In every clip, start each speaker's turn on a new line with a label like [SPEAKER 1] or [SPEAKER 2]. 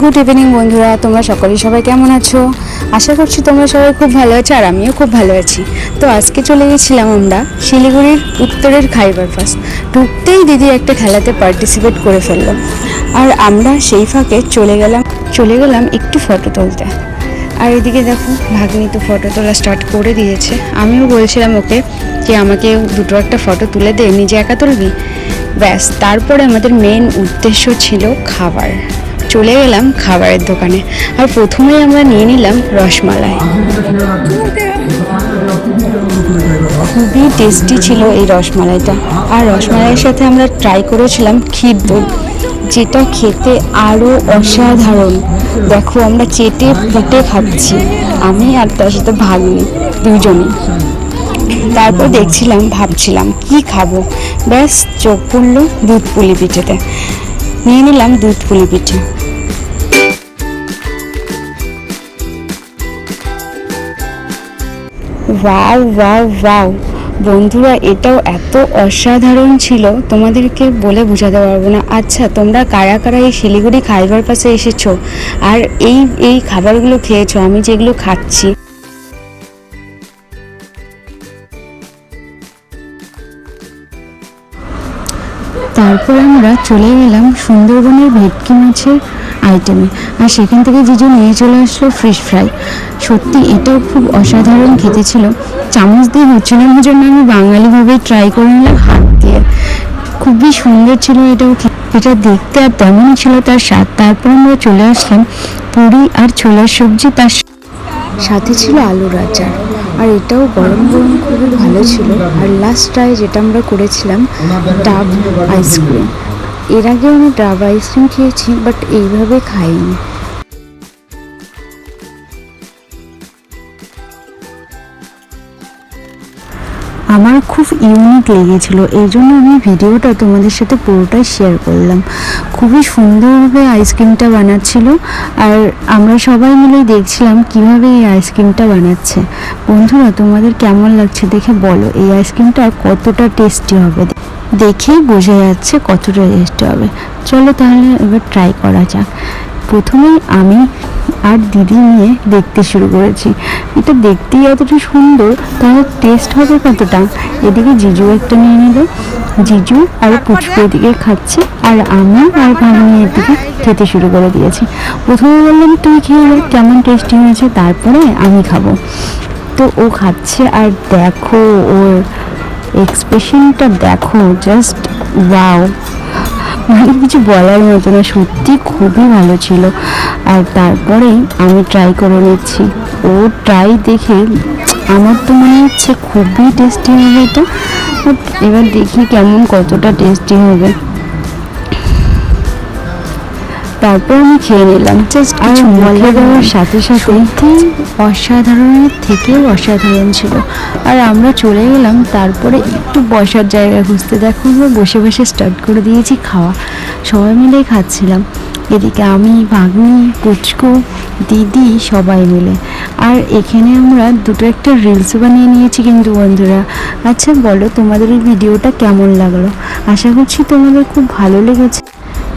[SPEAKER 1] Good evening বন্ধুরা, তোমরা সবাই কেমন আছো? আশা করছি তোমরা সবাই খুব ভালো আছো আর আমিও খুব ভালো আছি। তো আজকে চলে গেছিলাম আমরা শিলিগুড়ির উত্তরের খাইবার পাস। ঢুকতেই দিদি একটা খেলাতে পার্টিসিপেট করে ফেললো আর আমরা সেই ফাঁকে চলে গেলাম একটু ফটো তুলতে। আর এদিকে দেখো ভাগ্নি তো ফটো তোলা স্টার্ট করে দিয়েছে। আমিও বলছিলাম ওকে যে আমাকে দুটো একটা ফটো তুলে দে, নিজে একা তুলবি। ব্যাস, তারপরে আমাদের মেন উদ্দেশ্য ছিল খাবার। চলে গেলাম খাবারের দোকানে আর প্রথমেই আমরা নিয়ে নিলাম রসমালাই। খুবই টেস্টি ছিল এই রসমালাইটা। আর রসমালাইয়ের সাথে আমরা ট্রাই করেছিলাম ক্ষীর দই, যেটা খেতে আরও অসাধারণ। দেখো আমরা চেটে পুটে খাচ্ছি, আমি আর তার সাথে ভাগ্নি দুজনই। তারপর ভাবছিলাম কি খাবো। ব্যাস চোখ পড়লো দুধ পুলি পিঠেতে, নিয়ে নিলাম দুধ পুলি পিঠে। ওয়াও ওয়াও ওয়াও বন্ধুরা, এটাও এত অসাধারণ ছিল, তোমাদেরকে বলে বোঝাতে পারবো না। আচ্ছা, তোমরা কারা কারা এই শিলিগুড়ি খাইবার পাসে এসেছো আর এই খাবারগুলো খেয়েছো আমি যেগুলো খাচ্ছি? তারপর আমরা চলে গেলাম সুন্দরবনের ভেটকি মাছের আইটেমে, আর সেখান থেকে জিজু নিয়ে চলে আসলো ফিশ ফ্রাই। সত্যি এটাও খুব অসাধারণ খেতে ছিল। চামচ দিয়ে হচ্ছিল না জন্য আমি বাঙালিভাবেই ট্রাই করে নিলাম হাত দিয়ে। খুবই সুন্দর ছিল এটাও, এটা দেখতে আর তেমনই ছিল তার স্বাদ। তারপর আমরা চলে আসলাম পুরি আর ছোলার সবজি, তার সাথে ছিল আলুর আচার। আর এটাও গরম গরম খুবই ভালো ছিল। আর লাস্ট ট্রাই যেটা আমরা করেছিলাম ডাব আইসক্রিম। এর আগেও আমি ডাব আইসক্রিম খেয়েছি, বাট এইভাবে খাইনি। আমার খুব ইউনিক লেগেছিল, এই জন্য আমি ভিডিওটা তোমাদের সাথে পুরোটাই শেয়ার করলাম। খুবই সুন্দরভাবে আইসক্রিমটা বানাচ্ছিল আর আমরা সবাই মিলে দেখছিলাম কিভাবে এই আইসক্রিমটা বানাচ্ছে। বন্ধুরা, তোমাদের কেমন লাগছে দেখে বলো, এই আইসক্রিমটা কতটা টেস্টি হবে। দেখেই বোঝা যাচ্ছে কতটা টেস্টি হবে। চলো তাহলে এবার ট্রাই করা যাক। প্রথমেই আমি আর দিদি নিয়ে দেখতে শুরু করেছি। এটা দেখতেই এতটা সুন্দর, তাহলে টেস্ট হবে কতটা। এদিকে জিজু একটা নিয়ে নিল, জিজু আর পুচকু এদিকে খাচ্ছে আর আমি আর ভাগ্নি এদিকে খেতে শুরু করে দিয়েছি। প্রথমে বললাম তুই খেয়ে নে কেমন টেস্টি হয়েছে, তারপরে আমি খাবো। তো ও খাচ্ছে আর দেখো ওর এক্সপ্রেশনটা দেখো, জাস্ট ওয়াও, মানে কিছু বলার মতো না। সত্যি খুবই ভালো ছিল। আর তারপরেই আমি ট্রাই করে নিচ্ছি। ও ট্রাই দেখে আমার তো মনে হচ্ছে খুবই টেস্টি হবে এটা। এবার দেখি কতটা টেস্টি হবে। তারপর আমি খেয়ে নিলাম জাস্ট। আর মজা দেওয়ার সাথে সাথে অসাধারণের থেকেও অসাধারণ ছিল। আর আমরা চলে গেলাম তারপরে একটু বসার জায়গা খুঁজতে। দেখো আমরা বসে বসে স্টার্ট করে দিয়েছি খাওয়া, সবাই মিলে খাচ্ছিলাম। এদিকে আমি, ভাগ্নি, পুচকু, দিদি সবাই মিলে। আর এখানে আমরা দুটো একটা রিলস বানিয়ে নিয়েছি কিন্তু বন্ধুরা। আচ্ছা বলো, তোমাদের এই ভিডিওটা কেমন লাগলো? আশা করছি তোমাদের খুব ভালো লেগেছে।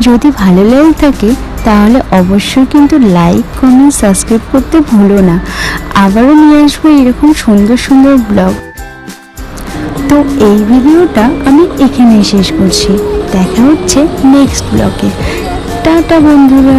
[SPEAKER 1] যদি ভালো লেগে থাকে তাহলে অবশ্যই কিন্তু লাইক, কমেন্ট, সাবস্ক্রাইব করতে ভুলো না। আবারও নিয়ে আসবো এরকম সুন্দর সুন্দর ব্লগ। তো এই ভিডিওটা আমি এখানেই শেষ করছি। দেখা হচ্ছে নেক্সট ব্লগে। টাটা বন্ধুরা।